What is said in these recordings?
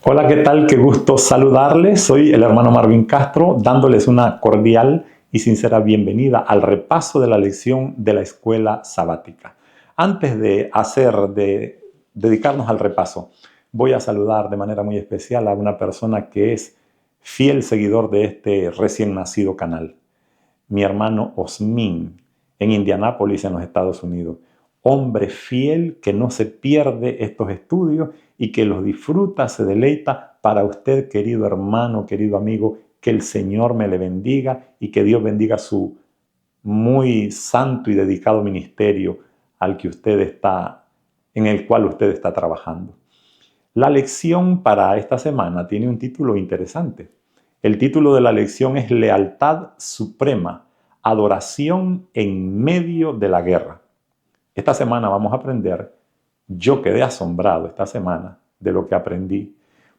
Hola, ¿qué tal? Qué gusto saludarles. Soy el hermano Marvin Castro, dándoles una cordial y sincera bienvenida al repaso de la lección de la escuela sabática. Antes de dedicarnos al repaso, voy a saludar de manera muy especial a una persona que es fiel seguidor de este recién nacido canal, mi hermano Osmin, en Indianápolis, en los Estados Unidos. Hombre fiel que no se pierde estos estudios y que los disfruta, se deleita. Para usted, querido hermano, querido amigo, que el Señor me le bendiga y que Dios bendiga su muy santo y dedicado ministerio en el cual usted está trabajando. La lección para esta semana tiene un título interesante. El título de la lección es Lealtad Suprema, Adoración en medio de la guerra. Esta semana vamos a aprender, yo quedé asombrado esta semana de lo que aprendí,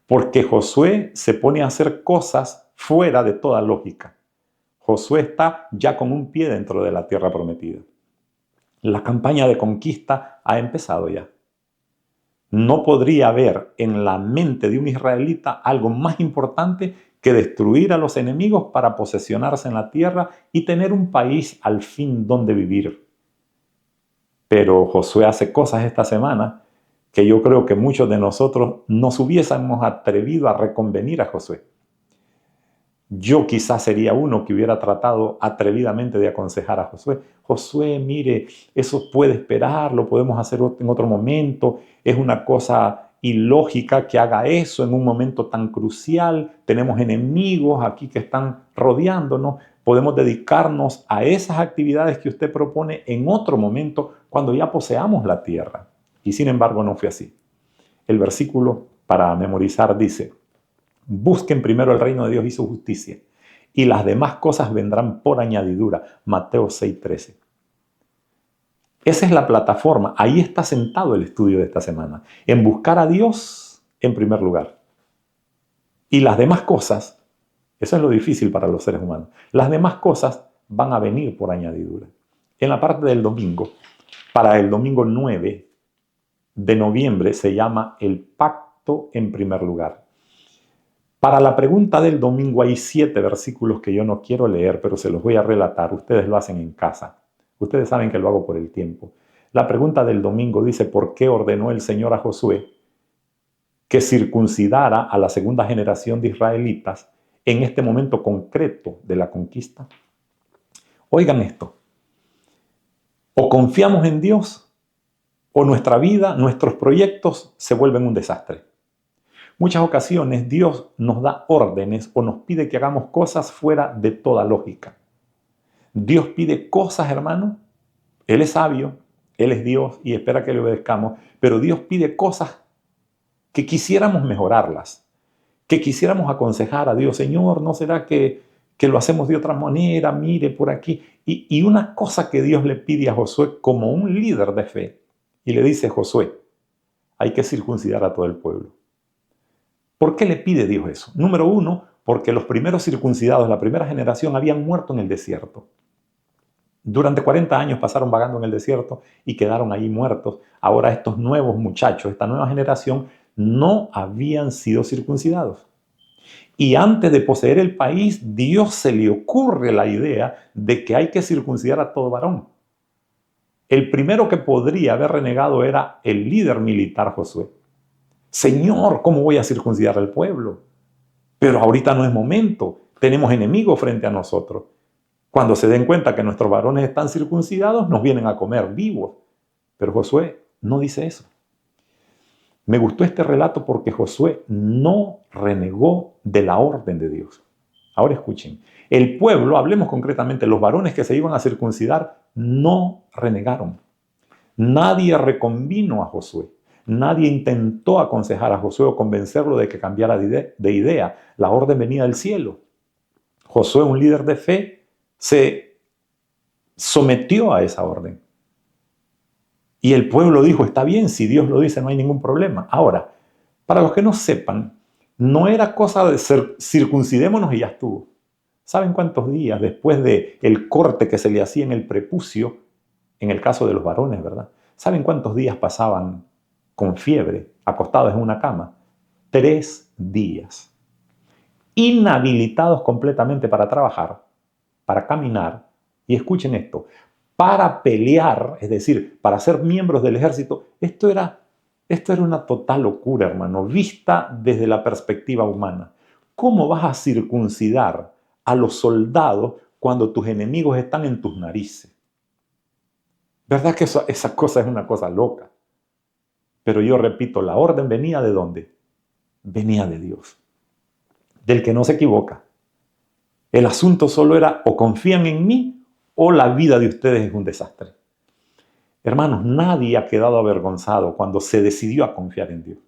porque Josué se pone a hacer cosas fuera de toda lógica. Josué está ya con un pie dentro de la tierra prometida. La campaña de conquista ha empezado ya. No podría haber en la mente de un israelita algo más importante que destruir a los enemigos para posesionarse en la tierra y tener un país al fin donde vivir. Pero Josué hace cosas esta semana que yo creo que muchos de nosotros nos hubiésemos atrevido a reconvenir a Josué. Yo quizás sería uno que hubiera tratado atrevidamente de aconsejar a Josué. Josué, mire, eso puede esperar, lo podemos hacer en otro momento. Es una cosa ilógica que haga eso en un momento tan crucial. Tenemos enemigos aquí que están rodeándonos. Podemos dedicarnos a esas actividades que usted propone en otro momento cuando ya poseamos la tierra. Y sin embargo no fue así. El versículo para memorizar dice: busquen primero el reino de Dios y su justicia, y las demás cosas vendrán por añadidura. Mateo 6:13. Esa es la plataforma. Ahí está sentado el estudio de esta semana. En buscar a Dios en primer lugar. Y las demás cosas, eso es lo difícil para los seres humanos, las demás cosas van a venir por añadidura. En la parte del domingo, para el domingo 9 de noviembre, se llama el pacto en primer lugar. Para la pregunta del domingo hay 7 versículos que yo no quiero leer, pero se los voy a relatar. Ustedes lo hacen en casa. Ustedes saben que lo hago por el tiempo. La pregunta del domingo dice: ¿por qué ordenó el Señor a Josué que circuncidara a la segunda generación de israelitas en este momento concreto de la conquista? Oigan esto. O confiamos en Dios o nuestra vida, nuestros proyectos se vuelven un desastre. Muchas ocasiones Dios nos da órdenes o nos pide que hagamos cosas fuera de toda lógica. Dios pide cosas, hermano. Él es sabio, Él es Dios y espera que le obedezcamos, pero Dios pide cosas que quisiéramos mejorarlas, que quisiéramos aconsejar a Dios: Señor, ¿no será que lo hacemos de otra manera? Mire por aquí. Y una cosa que Dios le pide a Josué como un líder de fe, y le dice: Josué, hay que circuncidar a todo el pueblo. ¿Por qué le pide Dios eso? Número uno, porque los primeros circuncidados, la primera generación, habían muerto en el desierto. Durante 40 años pasaron vagando en el desierto y quedaron ahí muertos. Ahora estos nuevos muchachos, esta nueva generación, no habían sido circuncidados. Y antes de poseer el país, Dios se le ocurre la idea de que hay que circuncidar a todo varón. El primero que podría haber renegado era el líder militar Josué. Señor, ¿cómo voy a circuncidar al pueblo? Pero ahorita no es momento. Tenemos enemigos frente a nosotros. Cuando se den cuenta que nuestros varones están circuncidados, nos vienen a comer vivos. Pero Josué no dice eso. Me gustó este relato porque Josué no renegó de la orden de Dios. Ahora escuchen. El pueblo, hablemos concretamente, los varones que se iban a circuncidar, no renegaron. Nadie reconvino a Josué. Nadie intentó aconsejar a Josué o convencerlo de que cambiara de idea. La orden venía del cielo. Josué, un líder de fe, se sometió a esa orden. Y el pueblo dijo: está bien, si Dios lo dice no hay ningún problema. Ahora, para los que no sepan, no era cosa de circuncidémonos y ya estuvo. ¿Saben cuántos días después del corte que se le hacía en el prepucio, en el caso de los varones, verdad? ¿Saben cuántos días pasaban con fiebre, acostados en una cama? 3 días, inhabilitados completamente para trabajar, para caminar, y escuchen esto, para pelear, es decir, para ser miembros del ejército. Esto era una total locura, hermano, vista desde la perspectiva humana. ¿Cómo vas a circuncidar a los soldados cuando tus enemigos están en tus narices? ¿Verdad que esa cosa es una cosa loca? Pero yo repito, la orden venía ¿de dónde? Venía de Dios, del que no se equivoca. El asunto solo era o confían en mí o la vida de ustedes es un desastre. Hermanos, nadie ha quedado avergonzado cuando se decidió a confiar en Dios.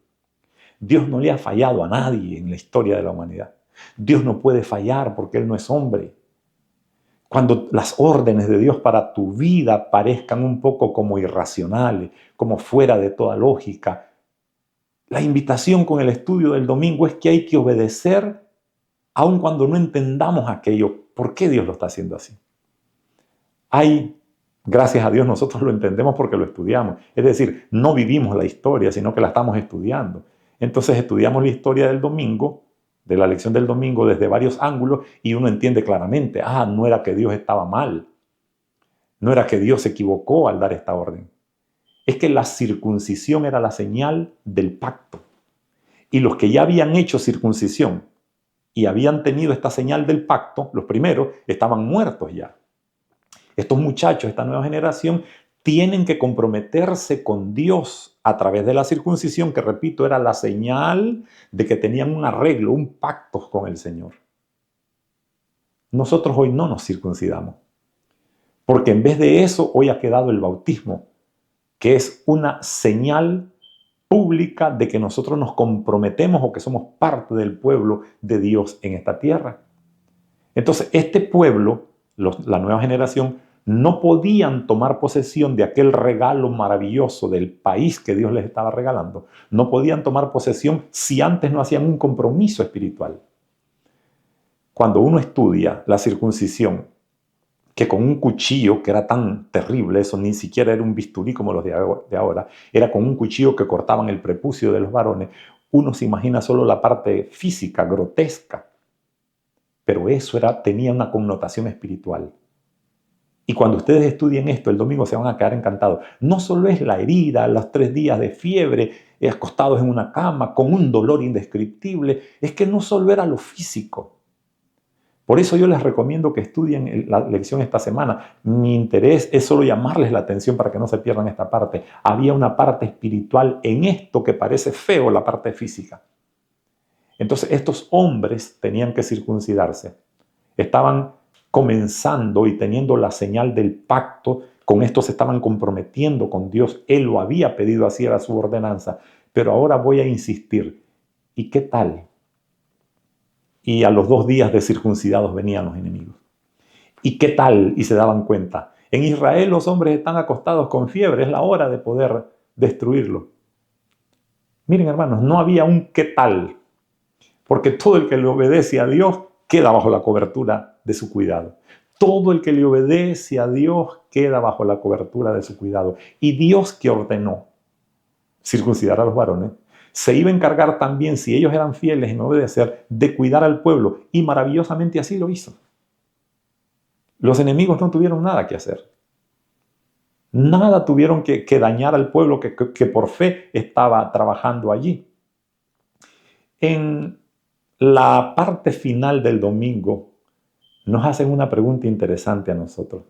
Dios no le ha fallado a nadie en la historia de la humanidad. Dios no puede fallar porque Él no es hombre. Cuando las órdenes de Dios para tu vida parezcan un poco como irracionales, como fuera de toda lógica, la invitación con el estudio del domingo es que hay que obedecer aun cuando no entendamos aquello. ¿Por qué Dios lo está haciendo así? Gracias a Dios, nosotros lo entendemos porque lo estudiamos. Es decir, no vivimos la historia, sino que la estamos estudiando. Entonces estudiamos la historia del domingo, de la lección del domingo, desde varios ángulos, y uno entiende claramente, no era que Dios estaba mal, no era que Dios se equivocó al dar esta orden. Es que la circuncisión era la señal del pacto. Y los que ya habían hecho circuncisión y habían tenido esta señal del pacto, los primeros, estaban muertos ya. Estos muchachos, esta nueva generación, tienen que comprometerse con Dios a través de la circuncisión, que repito, era la señal de que tenían un arreglo, un pacto con el Señor. Nosotros hoy no nos circuncidamos, porque en vez de eso hoy ha quedado el bautismo, que es una señal pública de que nosotros nos comprometemos o que somos parte del pueblo de Dios en esta tierra. Entonces, este pueblo, la nueva generación, no podían tomar posesión de aquel regalo maravilloso del país que Dios les estaba regalando. No podían tomar posesión si antes no hacían un compromiso espiritual. Cuando uno estudia la circuncisión, que con un cuchillo que era tan terrible, eso ni siquiera era un bisturí como los de ahora, era con un cuchillo que cortaban el prepucio de los varones, uno se imagina solo la parte física, grotesca, pero eso tenía una connotación espiritual. Y cuando ustedes estudien esto, el domingo se van a quedar encantados. No solo es la herida, los 3 días de fiebre, acostados en una cama, con un dolor indescriptible, es que no solo era lo físico. Por eso yo les recomiendo que estudien la lección esta semana. Mi interés es solo llamarles la atención para que no se pierdan esta parte. Había una parte espiritual en esto que parece feo, la parte física. Entonces estos hombres tenían que circuncidarse. Estaban comenzando y teniendo la señal del pacto. Con esto se estaban comprometiendo con Dios. Él lo había pedido, así era su ordenanza. Pero ahora voy a insistir. ¿Y qué tal? Y a los 2 días de circuncidados venían los enemigos. ¿Y qué tal? Y se daban cuenta. En Israel los hombres están acostados con fiebre. Es la hora de poder destruirlo. Miren, hermanos, no había un qué tal. Porque todo el que le obedece a Dios queda bajo la cobertura de su cuidado. Todo el que le obedece a Dios queda bajo la cobertura de su cuidado. Y Dios, que ordenó circuncidar a los varones, se iba a encargar también, si ellos eran fieles en obedecer, de cuidar al pueblo. Y maravillosamente así lo hizo. Los enemigos no tuvieron nada que hacer. Nada tuvieron que dañar al pueblo que por fe estaba trabajando allí. En la parte final del domingo nos hacen una pregunta interesante a nosotros.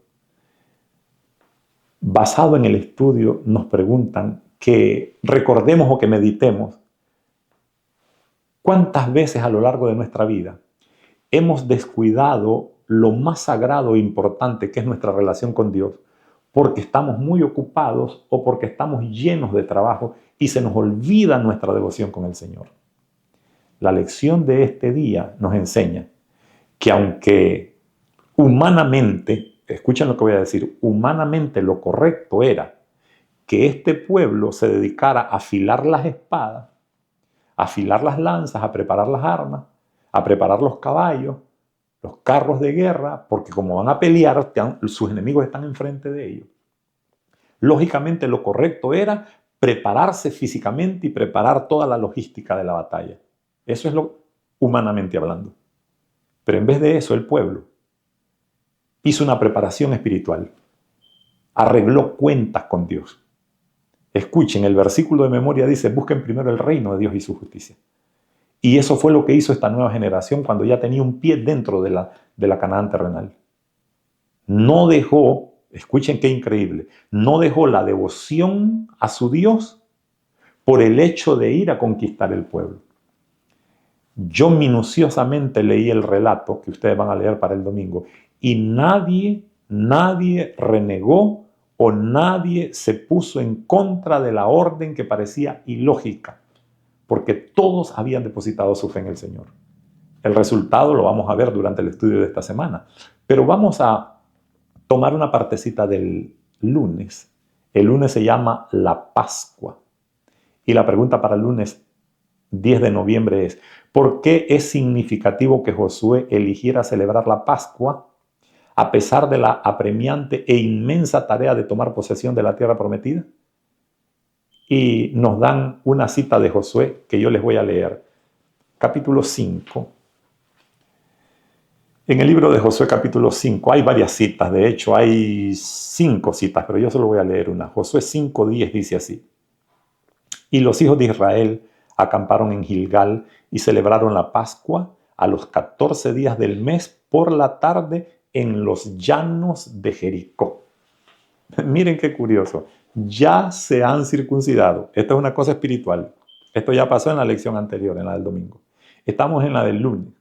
Basado en el estudio, nos preguntan que recordemos o que meditemos cuántas veces a lo largo de nuestra vida hemos descuidado lo más sagrado e importante que es nuestra relación con Dios porque estamos muy ocupados o porque estamos llenos de trabajo y se nos olvida nuestra devoción con el Señor. La lección de este día nos enseña que aunque humanamente, escuchen lo que voy a decir, humanamente lo correcto era que este pueblo se dedicara a afilar las espadas, a afilar las lanzas, a preparar las armas, a preparar los caballos, los carros de guerra, porque como van a pelear, sus enemigos están enfrente de ellos. Lógicamente lo correcto era prepararse físicamente y preparar toda la logística de la batalla. Eso es lo humanamente hablando. Pero en vez de eso, el pueblo hizo una preparación espiritual. Arregló cuentas con Dios. Escuchen, el versículo de memoria dice, busquen primero el reino de Dios y su justicia. Y eso fue lo que hizo esta nueva generación cuando ya tenía un pie dentro de la Canaán terrenal. No dejó, escuchen qué increíble, no dejó la devoción a su Dios por el hecho de ir a conquistar el pueblo. Yo minuciosamente leí el relato que ustedes van a leer para el domingo y nadie renegó o nadie se puso en contra de la orden que parecía ilógica, porque todos habían depositado su fe en el Señor. El resultado lo vamos a ver durante el estudio de esta semana, pero vamos a tomar una partecita del lunes. El lunes se llama la Pascua y la pregunta para el lunes 10 de noviembre es, ¿por qué es significativo que Josué eligiera celebrar la Pascua a pesar de la apremiante e inmensa tarea de tomar posesión de la tierra prometida? Y nos dan una cita de Josué que yo les voy a leer. Capítulo 5. En el libro de Josué capítulo 5 hay varias citas, de hecho hay 5 citas, pero yo solo voy a leer una. Josué 5:10 dice así. Y los hijos de Israel acamparon en Gilgal y celebraron la Pascua a los 14 días del mes por la tarde en los llanos de Jericó. Miren qué curioso. Ya se han circuncidado. Esto es una cosa espiritual. Esto ya pasó en la lección anterior, en la del domingo. Estamos en la del lunes.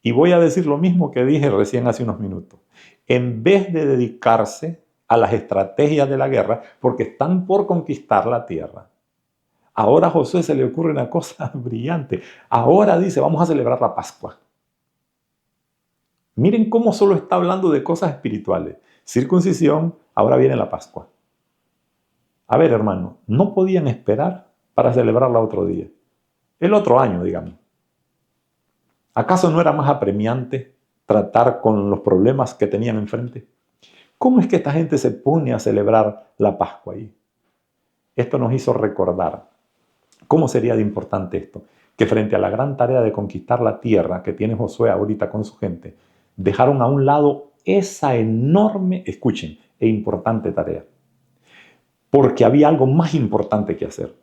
Y voy a decir lo mismo que dije recién hace unos minutos. En vez de dedicarse a las estrategias de la guerra, porque están por conquistar la tierra, ahora a Josué se le ocurre una cosa brillante. Ahora dice, vamos a celebrar la Pascua. Miren cómo solo está hablando de cosas espirituales. Circuncisión, ahora viene la Pascua. A ver, hermano, no podían esperar para celebrarla otro día. El otro año, digamos. ¿Acaso no era más apremiante tratar con los problemas que tenían enfrente? ¿Cómo es que esta gente se pone a celebrar la Pascua ahí? Esto nos hizo recordar cómo sería de importante esto, que frente a la gran tarea de conquistar la tierra que tiene Josué ahorita con su gente, dejaron a un lado esa enorme, escuchen, e importante tarea. Porque había algo más importante que hacer.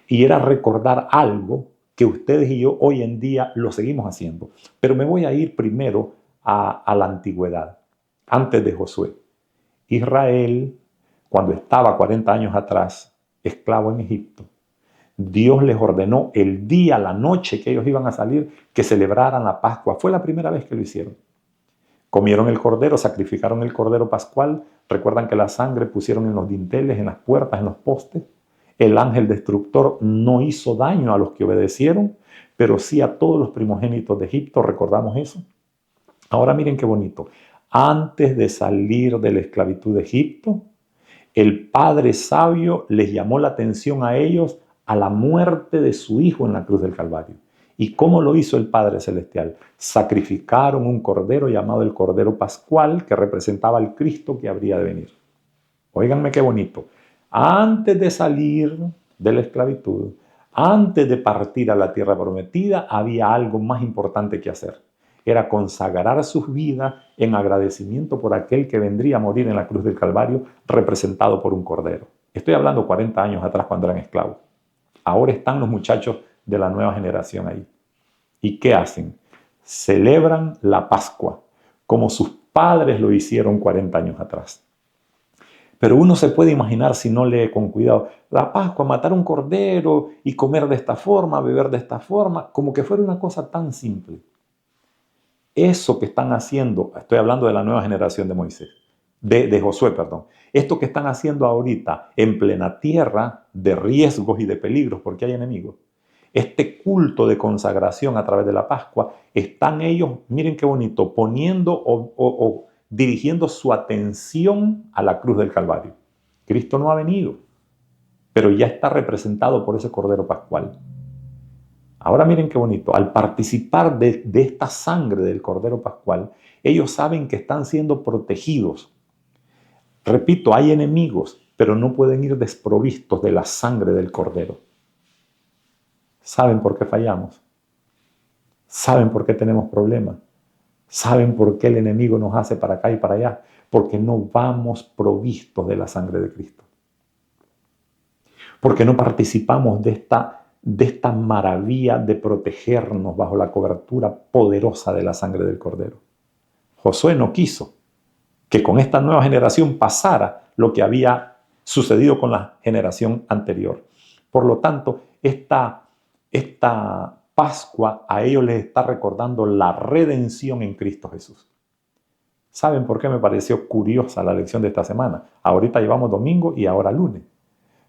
Y era recordar algo que ustedes y yo hoy en día lo seguimos haciendo. Pero me voy a ir primero a la antigüedad, antes de Josué. Israel, cuando estaba 40 años atrás, esclavo en Egipto, Dios les ordenó el día, la noche que ellos iban a salir, que celebraran la Pascua. Fue la primera vez que lo hicieron. Comieron el cordero, sacrificaron el cordero pascual. Recuerdan que la sangre pusieron en los dinteles, en las puertas, en los postes. El ángel destructor no hizo daño a los que obedecieron, pero sí a todos los primogénitos de Egipto. ¿Recordamos eso? Ahora miren qué bonito. Antes de salir de la esclavitud de Egipto, el Padre Sabio les llamó la atención a ellos a la muerte de su Hijo en la cruz del Calvario. ¿Y cómo lo hizo el Padre Celestial? Sacrificaron un cordero llamado el Cordero Pascual, que representaba al Cristo que habría de venir. Óiganme qué bonito. Antes de salir de la esclavitud, antes de partir a la tierra prometida, había algo más importante que hacer. Era consagrar sus vidas en agradecimiento por aquel que vendría a morir en la cruz del Calvario, representado por un cordero. Estoy hablando 40 años atrás cuando eran esclavos. Ahora están los muchachos de la nueva generación ahí. ¿Y qué hacen? Celebran la Pascua, como sus padres lo hicieron 40 años atrás. Pero uno se puede imaginar, si no lee con cuidado, la Pascua, matar un cordero y comer de esta forma, beber de esta forma, como que fuera una cosa tan simple. Eso que están haciendo, estoy hablando de la nueva generación de Moisés, de Josué, perdón. Esto que están haciendo ahorita en plena tierra de riesgos y de peligros porque hay enemigos, este culto de consagración a través de la Pascua, están ellos, miren qué bonito, poniendo o dirigiendo su atención a la cruz del Calvario. Cristo no ha venido, pero ya está representado por ese Cordero Pascual. Ahora miren qué bonito, al participar de esta sangre del Cordero Pascual, ellos saben que están siendo protegidos. Repito, hay enemigos, pero no pueden ir desprovistos de la sangre del Cordero. ¿Saben por qué fallamos? ¿Saben por qué tenemos problemas? ¿Saben por qué el enemigo nos hace para acá y para allá? Porque no vamos provistos de la sangre de Cristo. Porque no participamos de esta maravilla de protegernos bajo la cobertura poderosa de la sangre del Cordero. Josué no quiso que con esta nueva generación pasara lo que había sucedido con la generación anterior. Por lo tanto, esta Pascua a ellos les está recordando la redención en Cristo Jesús. ¿Saben por qué me pareció curiosa la lección de esta semana? Ahorita llevamos domingo y ahora lunes.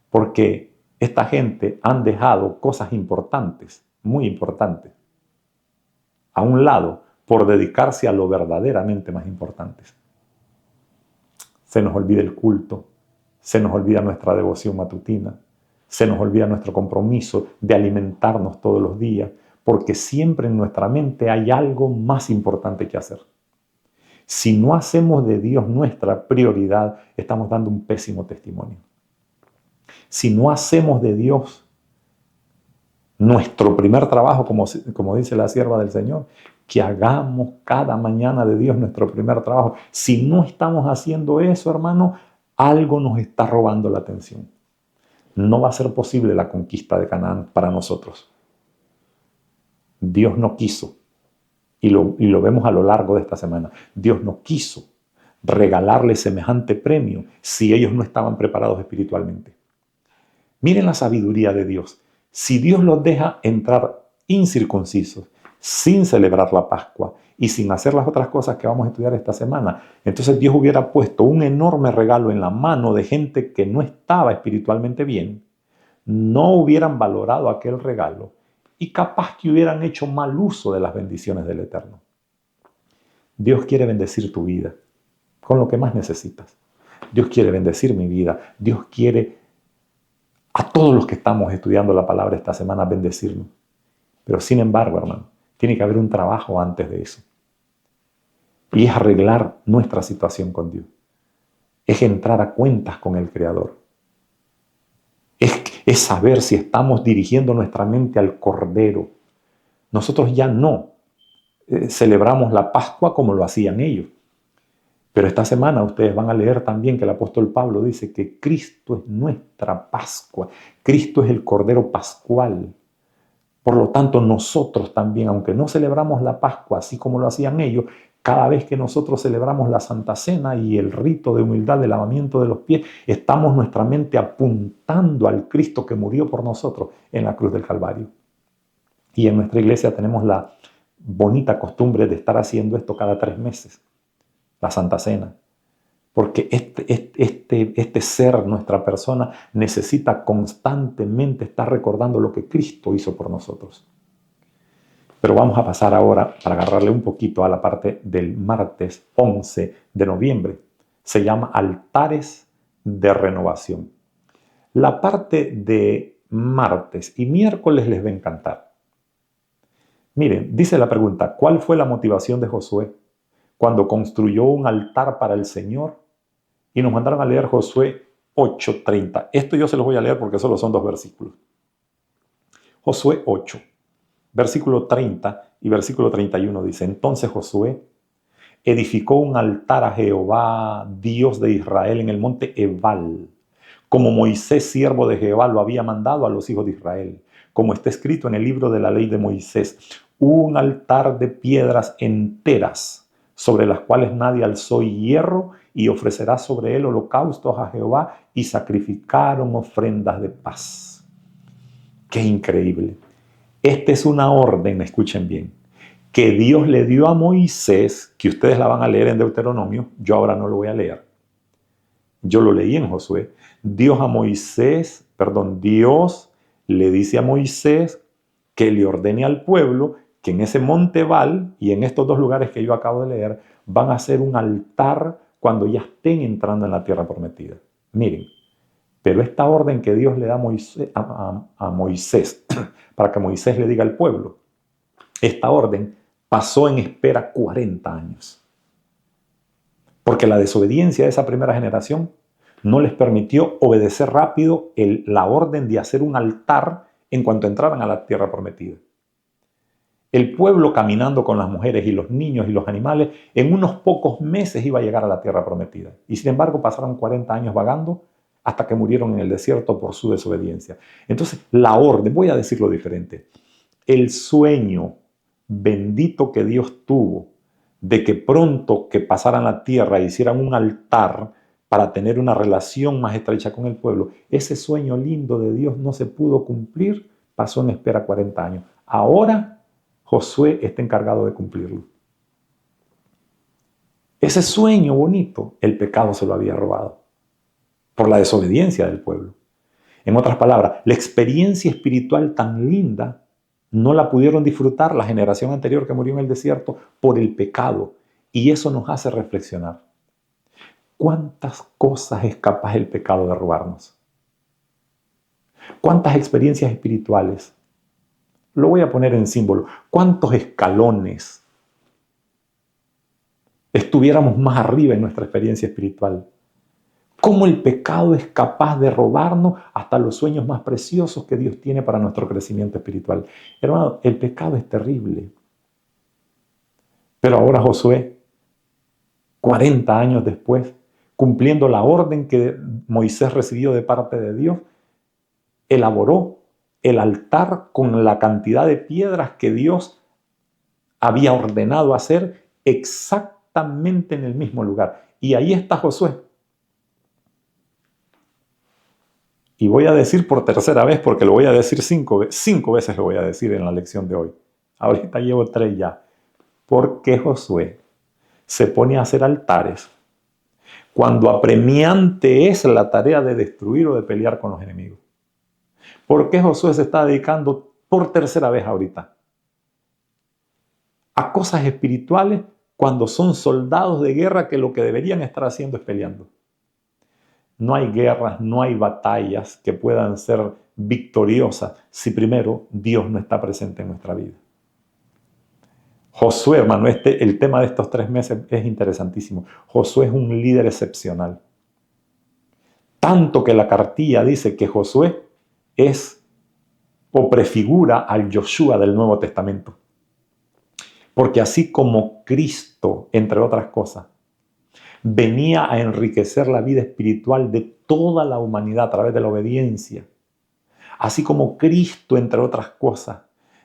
Porque esta gente han dejado cosas importantes, muy importantes, a un lado por dedicarse a lo verdaderamente más importante. Se nos olvida el culto, se nos olvida nuestra devoción matutina, se nos olvida nuestro compromiso de alimentarnos todos los días, porque siempre en nuestra mente hay algo más importante que hacer. Si no hacemos de Dios nuestra prioridad, estamos dando un pésimo testimonio. Si no hacemos de Dios nuestro primer trabajo, como dice la sierva del Señor, que hagamos cada mañana de Dios nuestro primer trabajo. Si no estamos haciendo eso, hermano, algo nos está robando la atención. No va a ser posible la conquista de Canaán para nosotros. Dios no quiso, y lo vemos a lo largo de esta semana, Dios no quiso regalarle semejante premio si ellos no estaban preparados espiritualmente. Miren la sabiduría de Dios. Si Dios los deja entrar incircuncisos, sin celebrar la Pascua y sin hacer las otras cosas que vamos a estudiar esta semana, entonces Dios hubiera puesto un enorme regalo en la mano de gente que no estaba espiritualmente bien, no hubieran valorado aquel regalo y capaz que hubieran hecho mal uso de las bendiciones del Eterno. Dios quiere bendecir tu vida con lo que más necesitas. Dios quiere bendecir mi vida. Dios quiere a todos los que estamos estudiando la palabra esta semana bendecirnos. Pero sin embargo, hermano, tiene que haber un trabajo antes de eso. Y es arreglar nuestra situación con Dios. Es entrar a cuentas con el Creador. Es saber si estamos dirigiendo nuestra mente al Cordero. Nosotros ya no celebramos la Pascua como lo hacían ellos. Pero esta semana ustedes van a leer también que el apóstol Pablo dice que Cristo es nuestra Pascua. Cristo es el Cordero Pascual. Por lo tanto, nosotros también, aunque no celebramos la Pascua así como lo hacían ellos, cada vez que nosotros celebramos la Santa Cena y el rito de humildad de lavamiento de los pies, estamos nuestra mente apuntando al Cristo que murió por nosotros en la cruz del Calvario. Y en nuestra iglesia tenemos la bonita costumbre de estar haciendo esto cada 3 meses, la Santa Cena. Porque este ser, nuestra persona, necesita constantemente estar recordando lo que Cristo hizo por nosotros. Pero vamos a pasar ahora, para agarrarle un poquito a la parte del martes 11 de noviembre. Se llama altares de renovación. La parte de martes y miércoles les va a encantar. Miren, dice la pregunta, ¿cuál fue la motivación de Josué cuando construyó un altar para el Señor? Y nos mandaron a leer Josué 8:30. Esto yo se los voy a leer porque solo son 2 versículos. Josué 8, versículo 30 y versículo 31 dice, entonces Josué edificó un altar a Jehová, Dios de Israel, en el monte Ebal, como Moisés, siervo de Jehová, lo había mandado a los hijos de Israel, como está escrito en el libro de la ley de Moisés, un altar de piedras enteras, sobre las cuales nadie alzó hierro, y ofrecerá sobre él holocaustos a Jehová, y sacrificaron ofrendas de paz. ¡Qué increíble! Esta es una orden, escuchen bien, que Dios le dio a Moisés, que ustedes la van a leer en Deuteronomio, yo ahora no lo voy a leer. Yo lo leí en Josué. Dios le dice a Moisés que le ordene al pueblo que en ese monte Ebal y en estos 2 lugares que yo acabo de leer van a hacer un altar cuando ya estén entrando en la tierra prometida. Miren, pero esta orden que Dios le da a Moisés para que Moisés le diga al pueblo, esta orden pasó en espera 40 años. Porque la desobediencia de esa primera generación no les permitió obedecer rápido la orden de hacer un altar en cuanto entraran a la tierra prometida. El pueblo caminando con las mujeres y los niños y los animales, en unos pocos meses iba a llegar a la tierra prometida. Y sin embargo pasaron 40 años vagando hasta que murieron en el desierto por su desobediencia. Entonces, la orden, voy a decirlo diferente, el sueño bendito que Dios tuvo de que pronto que pasaran la tierra e hicieran un altar para tener una relación más estrecha con el pueblo, ese sueño lindo de Dios no se pudo cumplir, pasó en espera 40 años. Ahora Josué está encargado de cumplirlo. Ese sueño bonito, el pecado se lo había robado por la desobediencia del pueblo. En otras palabras, la experiencia espiritual tan linda no la pudieron disfrutar la generación anterior que murió en el desierto por el pecado. Y eso nos hace reflexionar. ¿Cuántas cosas es capaz el pecado de robarnos? ¿Cuántas experiencias espirituales? Lo voy a poner en símbolo. ¿Cuántos escalones estuviéramos más arriba en nuestra experiencia espiritual? ¿Cómo el pecado es capaz de robarnos hasta los sueños más preciosos que Dios tiene para nuestro crecimiento espiritual? Hermano, el pecado es terrible. Pero ahora Josué, 40 años después, cumpliendo la orden que Moisés recibió de parte de Dios, elaboró el altar con la cantidad de piedras que Dios había ordenado hacer exactamente en el mismo lugar. Y ahí está Josué. Y voy a decir por tercera vez, porque lo voy a decir cinco veces lo voy a decir en la lección de hoy. Ahorita llevo 3 ya. Porque Josué se pone a hacer altares cuando apremiante es la tarea de destruir o de pelear con los enemigos. ¿Por qué Josué se está dedicando por tercera vez ahorita a cosas espirituales cuando son soldados de guerra que lo que deberían estar haciendo es peleando? No hay guerras, no hay batallas que puedan ser victoriosas si primero Dios no está presente en nuestra vida. Josué, hermano, el tema de estos 3 meses es interesantísimo. Josué es un líder excepcional. Tanto que la cartilla dice que Josué es o prefigura al Yoshua del Nuevo Testamento. Porque así como Cristo, entre otras cosas, venía a enriquecer la vida espiritual de toda la humanidad a través de la obediencia, así como Cristo, entre otras cosas,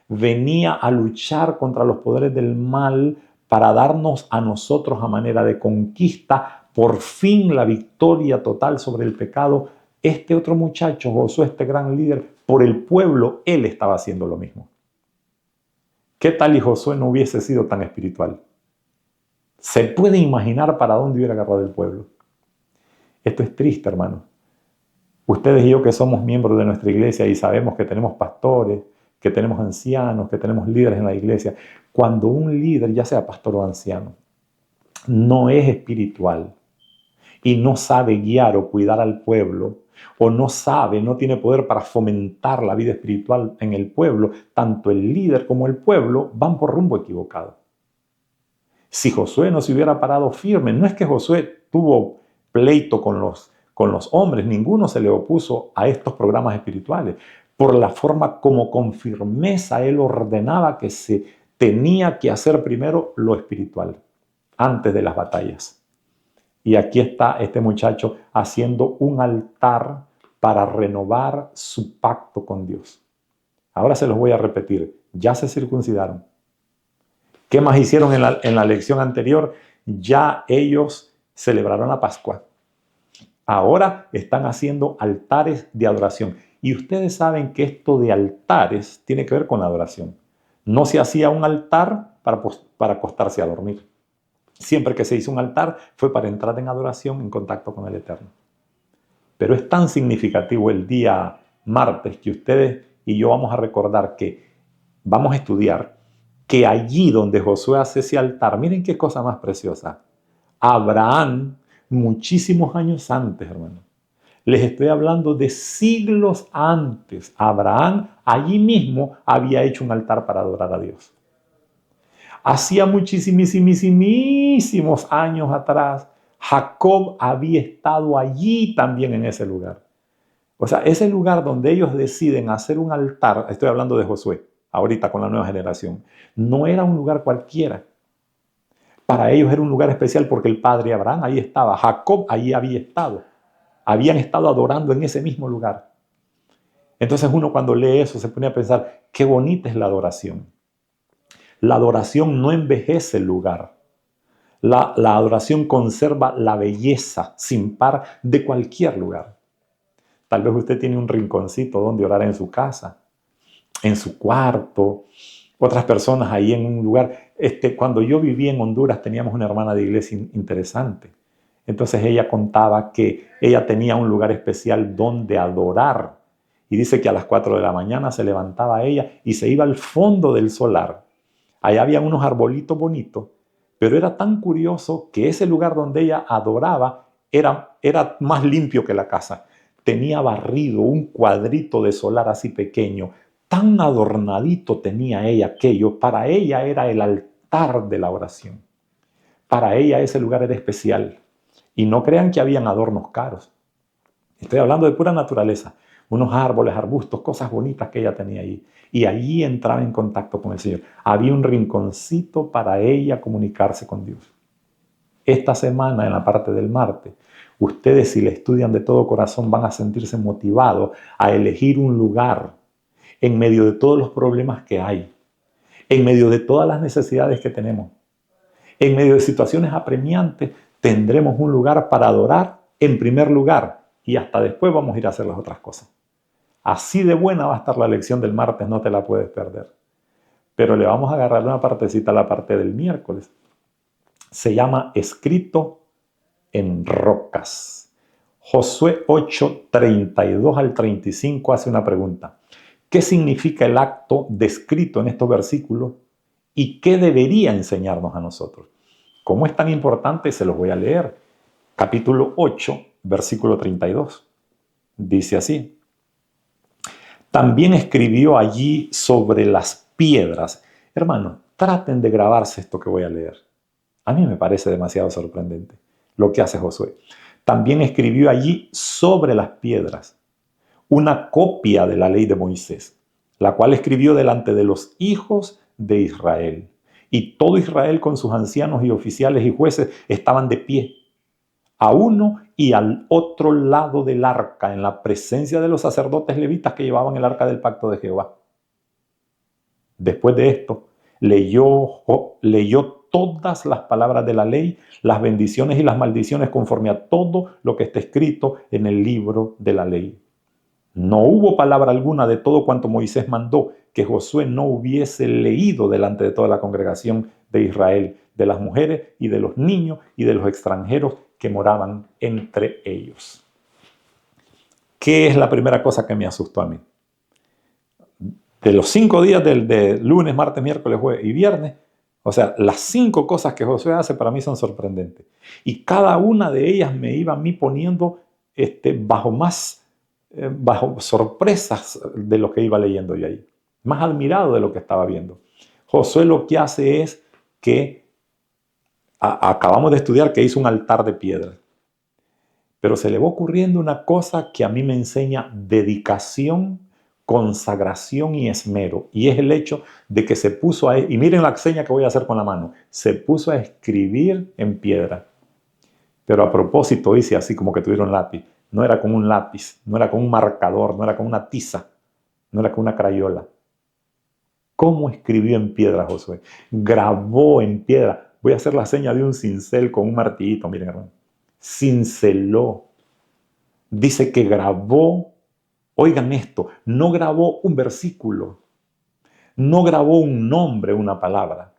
venía a luchar contra los poderes del mal para darnos a nosotros a manera de conquista por fin la victoria total sobre el pecado. Este otro muchacho, Josué, este gran líder, por el pueblo, él estaba haciendo lo mismo. ¿Qué tal y Josué no hubiese sido tan espiritual? ¿Se puede imaginar para dónde hubiera agarrado el pueblo? Esto es triste, hermano. Ustedes y yo que somos miembros de nuestra iglesia y sabemos que tenemos pastores, que tenemos ancianos, que tenemos líderes en la iglesia. Cuando un líder, ya sea pastor o anciano, no es espiritual y no sabe guiar o cuidar al pueblo, o no tiene poder para fomentar la vida espiritual en el pueblo, tanto el líder como el pueblo van por rumbo equivocado. Si Josué no se hubiera parado firme, no es que Josué tuvo pleito con los hombres, ninguno se le opuso a estos programas espirituales, por la forma como con firmeza él ordenaba que se tenía que hacer primero lo espiritual, antes de las batallas. Y aquí está este muchacho haciendo un altar para renovar su pacto con Dios. Ahora se los voy a repetir, ya se circuncidaron. ¿Qué más hicieron en la lección anterior? Ya ellos celebraron la Pascua. Ahora están haciendo altares de adoración. Y ustedes saben que esto de altares tiene que ver con la adoración. No se hacía un altar para acostarse a dormir. Siempre que se hizo un altar fue para entrar en adoración, en contacto con el Eterno. Pero es tan significativo el día martes que ustedes y yo vamos a recordar que vamos a estudiar que allí donde Josué hace ese altar, miren qué cosa más preciosa. Abraham, muchísimos años antes, hermano, les estoy hablando de siglos antes, Abraham allí mismo había hecho un altar para adorar a Dios. Hacía muchísimos años atrás, Jacob había estado allí también en ese lugar. O sea, ese lugar donde ellos deciden hacer un altar, estoy hablando de Josué, ahorita con la nueva generación, no era un lugar cualquiera. Para ellos era un lugar especial porque el padre Abraham ahí estaba, Jacob ahí había estado. Habían estado adorando en ese mismo lugar. Entonces uno cuando lee eso se pone a pensar, qué bonita es la adoración. La adoración no envejece el lugar. La adoración conserva la belleza sin par de cualquier lugar. Tal vez usted tiene un rinconcito donde orar en su casa, en su cuarto, otras personas ahí en un lugar. Cuando yo vivía en Honduras teníamos una hermana de iglesia interesante. Entonces ella contaba que ella tenía un lugar especial donde adorar. Y dice que a las 4 de la mañana se levantaba ella y se iba al fondo del solar. Allá había unos arbolitos bonitos, pero era tan curioso que ese lugar donde ella adoraba era más limpio que la casa. Tenía barrido un cuadrito de solar así pequeño, tan adornadito tenía ella aquello. Para ella era el altar de la oración. Para ella ese lugar era especial. Y no crean que habían adornos caros. Estoy hablando de pura naturaleza. Unos árboles, arbustos, cosas bonitas que ella tenía ahí. Y allí entraba en contacto con el Señor. Había un rinconcito para ella comunicarse con Dios. Esta semana, en la parte del martes, ustedes, si le estudian de todo corazón, van a sentirse motivados a elegir un lugar en medio de todos los problemas que hay, en medio de todas las necesidades que tenemos, en medio de situaciones apremiantes. Tendremos un lugar para adorar en primer lugar y hasta después vamos a ir a hacer las otras cosas. Así de buena va a estar la lección del martes, no te la puedes perder. Pero le vamos a agarrar una partecita a la parte del miércoles. Se llama escrito en rocas. Josué 8, 32 al 35 hace una pregunta. ¿Qué significa el acto descrito en estos versículos y qué debería enseñarnos a nosotros? ¿Cómo es tan importante? Se los voy a leer. Capítulo 8, versículo 32. Dice así. También escribió allí sobre las piedras. Hermanos, traten de grabarse esto que voy a leer. A mí me parece demasiado sorprendente lo que hace Josué. También escribió allí sobre las piedras una copia de la ley de Moisés, la cual escribió delante de los hijos de Israel. Y todo Israel con sus ancianos y oficiales y jueces estaban de pie, a uno y al otro lado del arca, en la presencia de los sacerdotes levitas que llevaban el arca del pacto de Jehová. Después de esto, leyó todas las palabras de la ley, las bendiciones y las maldiciones conforme a todo lo que está escrito en el libro de la ley. No hubo palabra alguna de todo cuanto Moisés mandó que Josué no hubiese leído delante de toda la congregación de Israel, de las mujeres y de los niños y de los extranjeros que moraban entre ellos. ¿Qué es la primera cosa que me asustó a mí? De los 5 días de lunes, martes, miércoles, jueves y viernes, o sea, las 5 cosas que Josué hace para mí son sorprendentes. Y cada una de ellas me iba a mí poniendo bajo sorpresas de lo que iba leyendo yo ahí. Más admirado de lo que estaba viendo. Josué lo que hace es que acabamos de estudiar que hizo un altar de piedra. Pero se le va ocurriendo una cosa que a mí me enseña dedicación, consagración y esmero. Y es el hecho de que se puso y miren la seña que voy a hacer con la mano, se puso a escribir en piedra. Pero a propósito hice así como que tuviera un lápiz. No era con un lápiz, no era con un marcador, no era con una tiza, no era con una crayola. ¿Cómo escribió en piedra Josué? Grabó en piedra. Voy a hacer la seña de un cincel con un martillito, miren hermano. Cinceló. Dice que grabó, oigan esto, no grabó un versículo, no grabó un nombre, una palabra,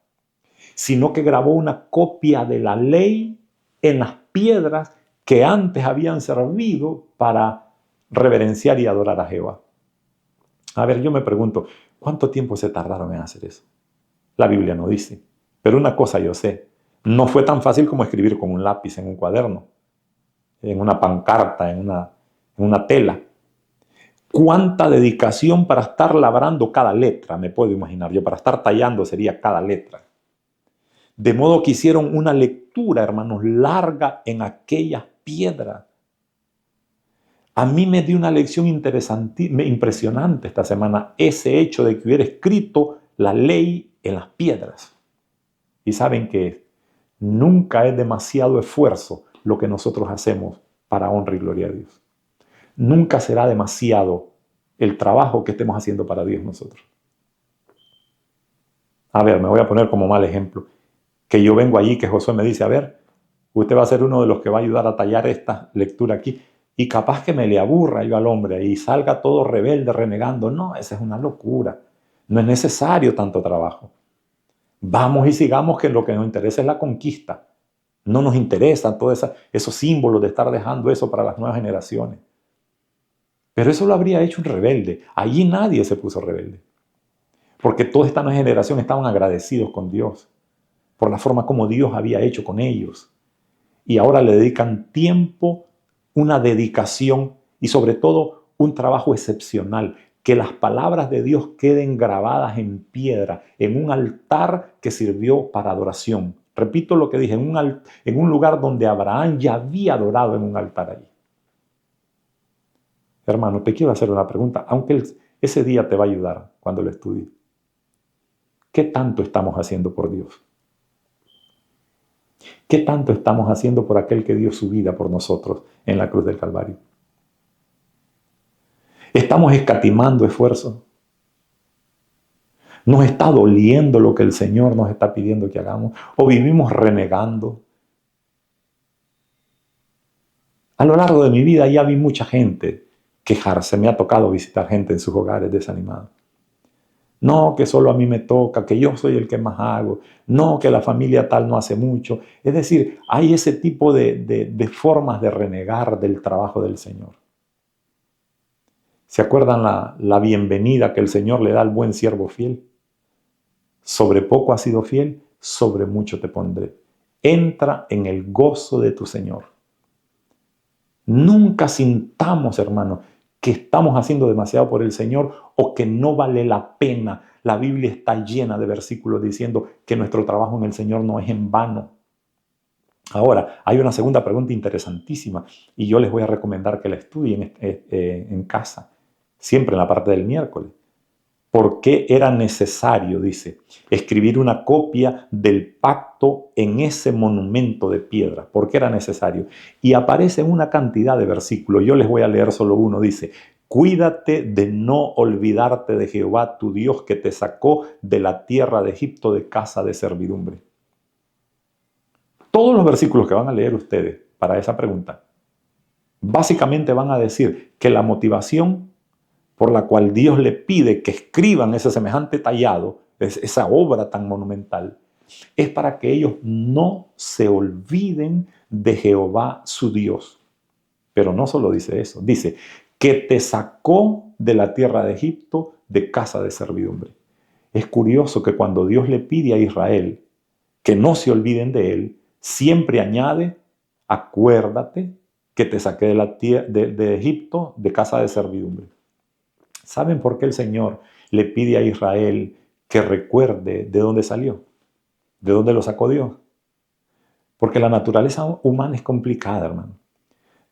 sino que grabó una copia de la ley en las piedras que antes habían servido para reverenciar y adorar a Jehová. A ver, yo me pregunto, ¿cuánto tiempo se tardaron en hacer eso? La Biblia no dice, pero una cosa yo sé, no fue tan fácil como escribir con un lápiz en un cuaderno, en una pancarta, en una tela. ¿Cuánta dedicación para estar labrando cada letra? Me puedo imaginar yo, para estar tallando sería cada letra. De modo que hicieron una lectura, hermanos, larga en aquellas piedras. A mí me dio una lección interesante, impresionante esta semana, ese hecho de que hubiera escrito la ley en las piedras. Y saben que nunca es demasiado esfuerzo lo que nosotros hacemos para honra y gloria a Dios. Nunca será demasiado el trabajo que estemos haciendo para Dios nosotros. A ver, me voy a poner como mal ejemplo. Que yo vengo allí, que Josué me dice, a ver, usted va a ser uno de los que va a ayudar a tallar esta lectura aquí. Y capaz que me le aburra yo al hombre y salga todo rebelde, renegando. No, esa es una locura. No es necesario tanto trabajo. Vamos y sigamos, que lo que nos interesa es la conquista. No nos interesan todos esos símbolos de estar dejando eso para las nuevas generaciones. Pero eso lo habría hecho un rebelde. Allí nadie se puso rebelde. Porque toda esta nueva generación estaban agradecidos con Dios por la forma como Dios había hecho con ellos. Y ahora le dedican tiempo, una dedicación y sobre todo un trabajo excepcional. Que las palabras de Dios queden grabadas en piedra, en un altar que sirvió para adoración. Repito lo que dije, en un lugar donde Abraham ya había adorado en un altar allí. Hermano, te quiero hacer una pregunta, aunque ese día te va a ayudar cuando lo estudies. ¿Qué tanto estamos haciendo por Dios? ¿Qué tanto estamos haciendo por aquel que dio su vida por nosotros en la cruz del Calvario? ¿Estamos escatimando esfuerzo? ¿Nos está doliendo lo que el Señor nos está pidiendo que hagamos? ¿O vivimos renegando? A lo largo de mi vida ya vi mucha gente quejarse. Me ha tocado visitar gente en sus hogares desanimada. No, que solo a mí me toca, que yo soy el que más hago. No, que la familia tal no hace mucho. Es decir, hay ese tipo de formas de renegar del trabajo del Señor. ¿Se acuerdan la bienvenida que el Señor le da al buen siervo fiel? Sobre poco has sido fiel, sobre mucho te pondré. Entra en el gozo de tu Señor. Nunca sintamos, hermanos, que estamos haciendo demasiado por el Señor o que no vale la pena. La Biblia está llena de versículos diciendo que nuestro trabajo en el Señor no es en vano. Ahora, hay una segunda pregunta interesantísima y yo les voy a recomendar que la estudien en casa, siempre en la parte del miércoles. ¿Por qué era necesario, dice, escribir una copia del pacto en ese monumento de piedra? ¿Por qué era necesario? Y aparece una cantidad de versículos. Yo les voy a leer solo uno. Dice, cuídate de no olvidarte de Jehová tu Dios que te sacó de la tierra de Egipto de casa de servidumbre. Todos los versículos que van a leer ustedes para esa pregunta, básicamente van a decir que la motivación por la cual Dios le pide que escriban ese semejante tallado, esa obra tan monumental, es para que ellos no se olviden de Jehová su Dios. Pero no solo dice eso, dice que te sacó de la tierra de Egipto de casa de servidumbre. Es curioso que cuando Dios le pide a Israel que no se olviden de él, siempre añade, acuérdate que te saqué de Egipto de casa de servidumbre. ¿Saben por qué el Señor le pide a Israel que recuerde de dónde salió? ¿De dónde lo sacó Dios? Porque la naturaleza humana es complicada, hermano.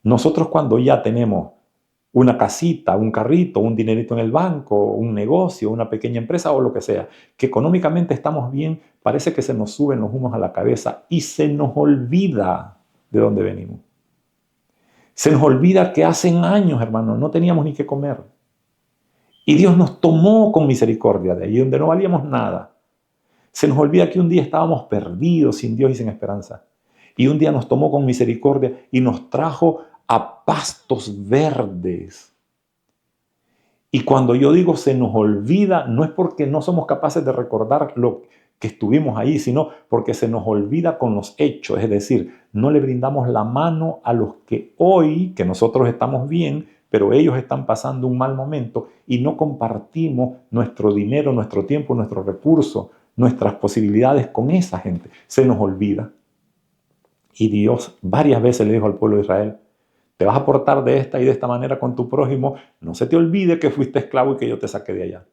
Nosotros cuando ya tenemos una casita, un carrito, un dinerito en el banco, un negocio, una pequeña empresa o lo que sea, que económicamente estamos bien, parece que se nos suben los humos a la cabeza y se nos olvida de dónde venimos. Se nos olvida que hace años, hermano, no teníamos ni qué comer. Y Dios nos tomó con misericordia de allí donde no valíamos nada. Se nos olvida que un día estábamos perdidos, sin Dios y sin esperanza. Y un día nos tomó con misericordia y nos trajo a pastos verdes. Y cuando yo digo se nos olvida, no es porque no somos capaces de recordar lo que estuvimos ahí, sino porque se nos olvida con los hechos. Es decir, no le brindamos la mano a los que hoy, que nosotros estamos bien, pero ellos están pasando un mal momento y no compartimos nuestro dinero, nuestro tiempo, nuestros recursos, nuestras posibilidades con esa gente. Se nos olvida. Y Dios varias veces le dijo al pueblo de Israel, te vas a portar de esta y de esta manera con tu prójimo, no se te olvide que fuiste esclavo y que yo te saqué de allá.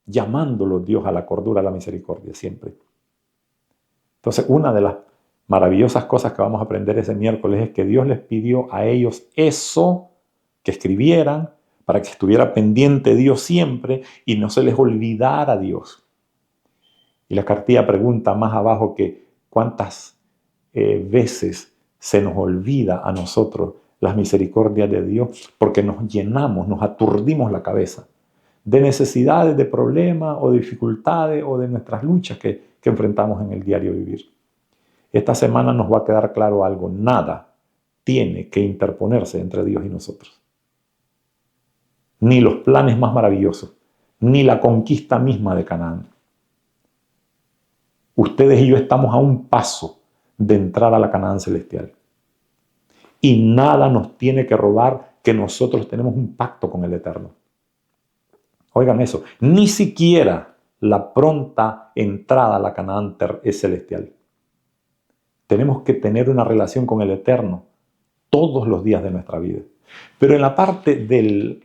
Llamándolo Dios a la cordura, a la misericordia, siempre. Entonces, una de las maravillosas cosas que vamos a aprender ese miércoles es que Dios les pidió a ellos eso que escribieran, para que estuviera pendiente Dios siempre y no se les olvidara Dios. Y la cartilla pregunta más abajo que cuántas veces se nos olvida a nosotros las misericordias de Dios porque nos llenamos, nos aturdimos la cabeza de necesidades, de problemas o de dificultades o de nuestras luchas que enfrentamos en el diario vivir. Esta semana nos va a quedar claro algo: nada tiene que interponerse entre Dios y nosotros. Ni los planes más maravillosos, ni la conquista misma de Canaán. Ustedes y yo estamos a un paso de entrar a la Canaán celestial. Y nada nos tiene que robar que nosotros tenemos un pacto con el Eterno. Oigan eso, ni siquiera la pronta entrada a la Canaán es celestial. Tenemos que tener una relación con el Eterno todos los días de nuestra vida. Pero en la parte del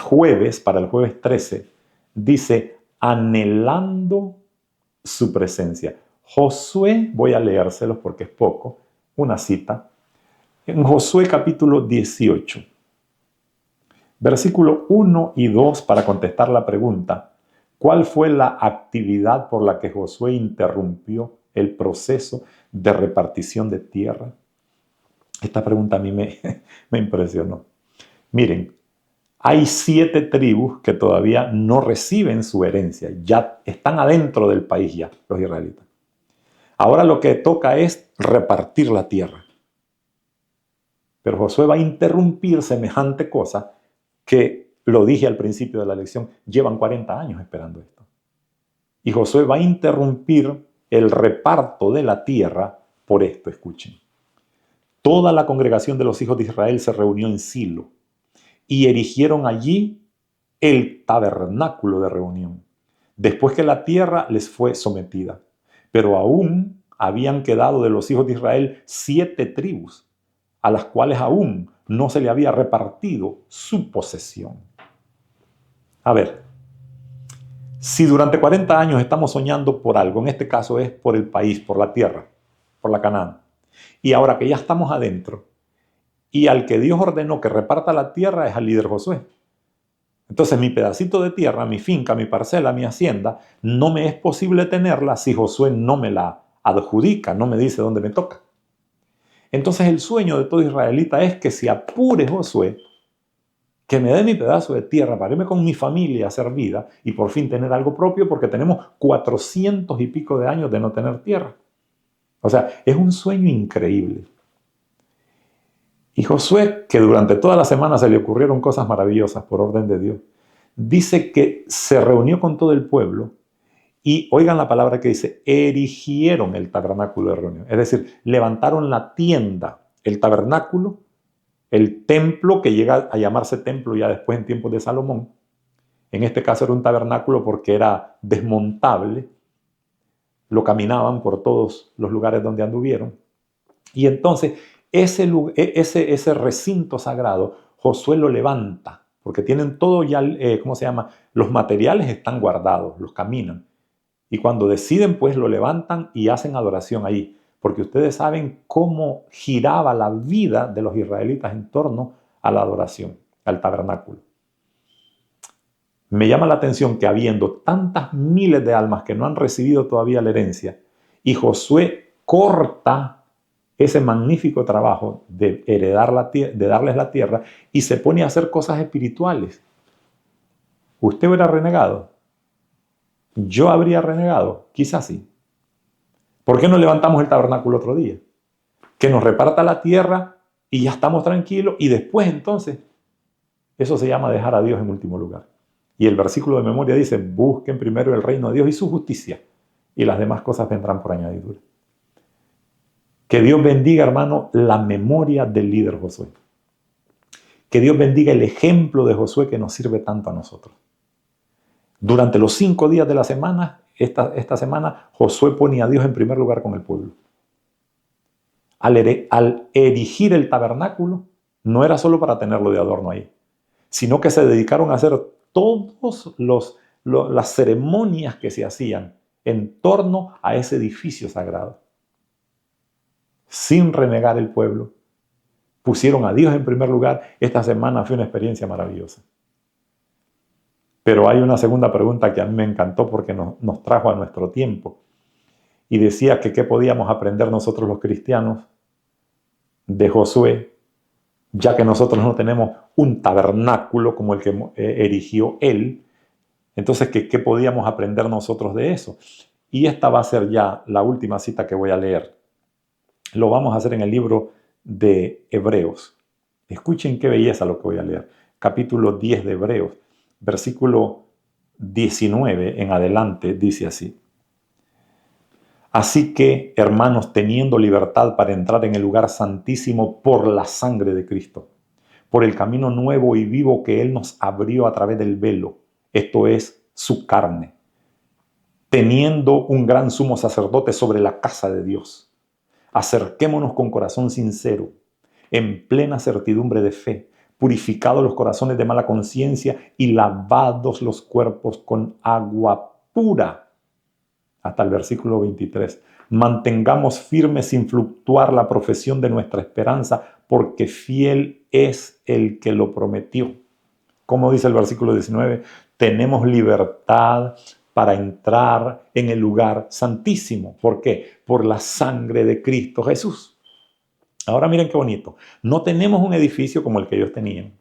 jueves, para el jueves 13, dice, anhelando su presencia. Josué, voy a leérselos porque es poco, una cita. En Josué capítulo 18, versículo 1 y 2, para contestar la pregunta, ¿cuál fue la actividad por la que Josué interrumpió el proceso de repartición de tierra? Esta pregunta a mí me impresionó. Miren, hay 7 tribus que todavía no reciben su herencia, ya están adentro del país ya, los israelitas. Ahora lo que toca es repartir la tierra. Pero Josué va a interrumpir semejante cosa que, lo dije al principio de la lección, llevan 40 años esperando esto. Y Josué va a interrumpir el reparto de la tierra por esto, escuchen. Toda la congregación de los hijos de Israel se reunió en Silo y erigieron allí el tabernáculo de reunión, después que la tierra les fue sometida. Pero aún habían quedado de los hijos de Israel 7 tribus, a las cuales aún no se le había repartido su posesión. A ver, si durante 40 años estamos soñando por algo, en este caso es por el país, por la tierra, por la Canaán, y ahora que ya estamos adentro, y al que Dios ordenó que reparta la tierra es al líder Josué. Entonces mi pedacito de tierra, mi finca, mi parcela, mi hacienda, no me es posible tenerla si Josué no me la adjudica, no me dice dónde me toca. Entonces el sueño de todo israelita es que se apure Josué, que me dé mi pedazo de tierra para irme con mi familia a hacer vida y por fin tener algo propio, porque tenemos 400 y pico de años de no tener tierra. O sea, es un sueño increíble. Y Josué, que durante toda la semana se le ocurrieron cosas maravillosas por orden de Dios, dice que se reunió con todo el pueblo y, oigan la palabra que dice, erigieron el tabernáculo de reunión. Es decir, levantaron la tienda, el tabernáculo, el templo que llega a llamarse templo ya después en tiempos de Salomón. En este caso era un tabernáculo porque era desmontable. Lo caminaban por todos los lugares donde anduvieron. Y entonces ese recinto sagrado, Josué lo levanta, porque tienen todo ya, los materiales están guardados, los caminan. Y cuando deciden, pues lo levantan y hacen adoración ahí, porque ustedes saben cómo giraba la vida de los israelitas en torno a la adoración, al tabernáculo. Me llama la atención que habiendo tantas miles de almas que no han recibido todavía la herencia, y Josué corta ese magnífico trabajo de de darles la tierra y se pone a hacer cosas espirituales. ¿Usted hubiera renegado? ¿Yo habría renegado? Quizás sí. ¿Por qué no levantamos el tabernáculo otro día? Que nos reparta la tierra y ya estamos tranquilos y después entonces, eso se llama dejar a Dios en último lugar. Y el versículo de memoria dice, busquen primero el reino de Dios y su justicia y las demás cosas vendrán por añadidura. Que Dios bendiga, hermano, la memoria del líder Josué. Que Dios bendiga el ejemplo de Josué que nos sirve tanto a nosotros. Durante los 5 días de la semana, esta semana, Josué pone a Dios en primer lugar con el pueblo. Al erigir el tabernáculo, no era solo para tenerlo de adorno ahí, sino que se dedicaron a hacer todas las ceremonias que se hacían en torno a ese edificio sagrado. Sin renegar el pueblo, pusieron a Dios en primer lugar. Esta semana fue una experiencia maravillosa. Pero hay una segunda pregunta que a mí me encantó porque nos trajo a nuestro tiempo. Y decía que qué podíamos aprender nosotros los cristianos de Josué, ya que nosotros no tenemos un tabernáculo como el que erigió él. Entonces, ¿qué podíamos aprender nosotros de eso? Y esta va a ser ya la última cita que voy a leer. Lo vamos a hacer en el libro de Hebreos. Escuchen qué belleza lo que voy a leer. Capítulo 10 de Hebreos, versículo 19 en adelante, dice así. Así que, hermanos, teniendo libertad para entrar en el lugar santísimo por la sangre de Cristo, por el camino nuevo y vivo que Él nos abrió a través del velo, esto es, su carne, teniendo un gran sumo sacerdote sobre la casa de Dios. Acerquémonos con corazón sincero, en plena certidumbre de fe, purificados los corazones de mala conciencia y lavados los cuerpos con agua pura. Hasta el versículo 23. Mantengamos firme sin fluctuar la profesión de nuestra esperanza, porque fiel es el que lo prometió. Como dice el versículo 19, tenemos libertad para entrar en el lugar santísimo. ¿Por qué? Por la sangre de Cristo Jesús. Ahora miren qué bonito. No tenemos un edificio como el que ellos tenían.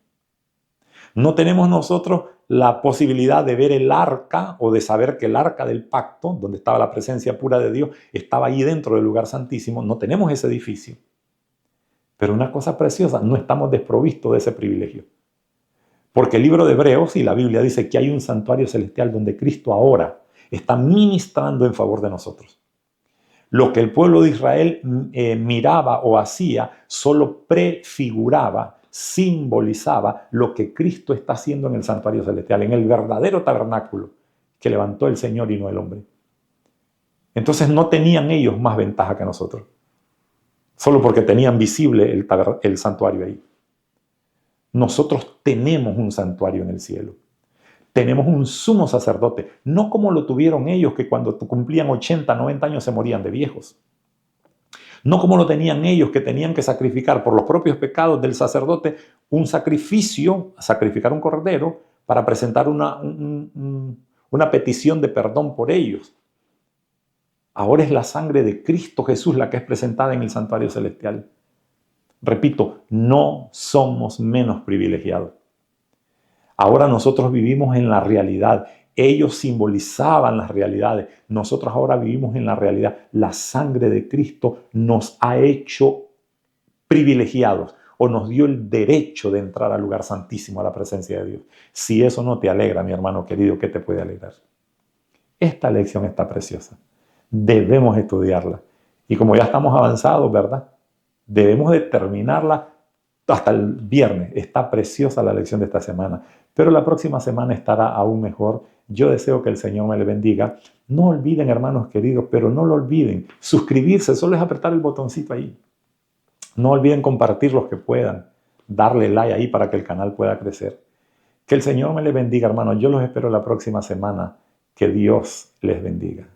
No tenemos nosotros la posibilidad de ver el arca o de saber que el arca del pacto, donde estaba la presencia pura de Dios, estaba ahí dentro del lugar santísimo. No tenemos ese edificio. Pero una cosa preciosa, no estamos desprovistos de ese privilegio. Porque el libro de Hebreos y la Biblia dice que hay un santuario celestial donde Cristo ahora está ministrando en favor de nosotros. Lo que el pueblo de Israel miraba o hacía solo prefiguraba, simbolizaba lo que Cristo está haciendo en el santuario celestial, en el verdadero tabernáculo que levantó el Señor y no el hombre. Entonces no tenían ellos más ventaja que nosotros, solo porque tenían visible el santuario ahí. Nosotros tenemos un santuario en el cielo. Tenemos un sumo sacerdote, no como lo tuvieron ellos que cuando cumplían 80, 90 años se morían de viejos. No como lo tenían ellos que tenían que sacrificar por los propios pecados del sacerdote un sacrificio, sacrificar un cordero para presentar una petición de perdón por ellos. Ahora es la sangre de Cristo Jesús la que es presentada en el santuario celestial. Repito, no somos menos privilegiados. Ahora nosotros vivimos en la realidad. Ellos simbolizaban las realidades. Nosotros ahora vivimos en la realidad. La sangre de Cristo nos ha hecho privilegiados o nos dio el derecho de entrar al lugar santísimo, a la presencia de Dios. Si eso no te alegra, mi hermano querido, ¿qué te puede alegrar? Esta lección está preciosa. Debemos estudiarla. Y como ya estamos avanzados, ¿verdad? Debemos de terminarla hasta el viernes. Está preciosa la lección de esta semana. Pero la próxima semana estará aún mejor. Yo deseo que el Señor me le bendiga. No olviden, hermanos queridos, pero no lo olviden. Suscribirse, solo es apretar el botoncito ahí. No olviden compartir los que puedan. Darle like ahí para que el canal pueda crecer. Que el Señor me le bendiga, hermanos. Yo los espero la próxima semana. Que Dios les bendiga.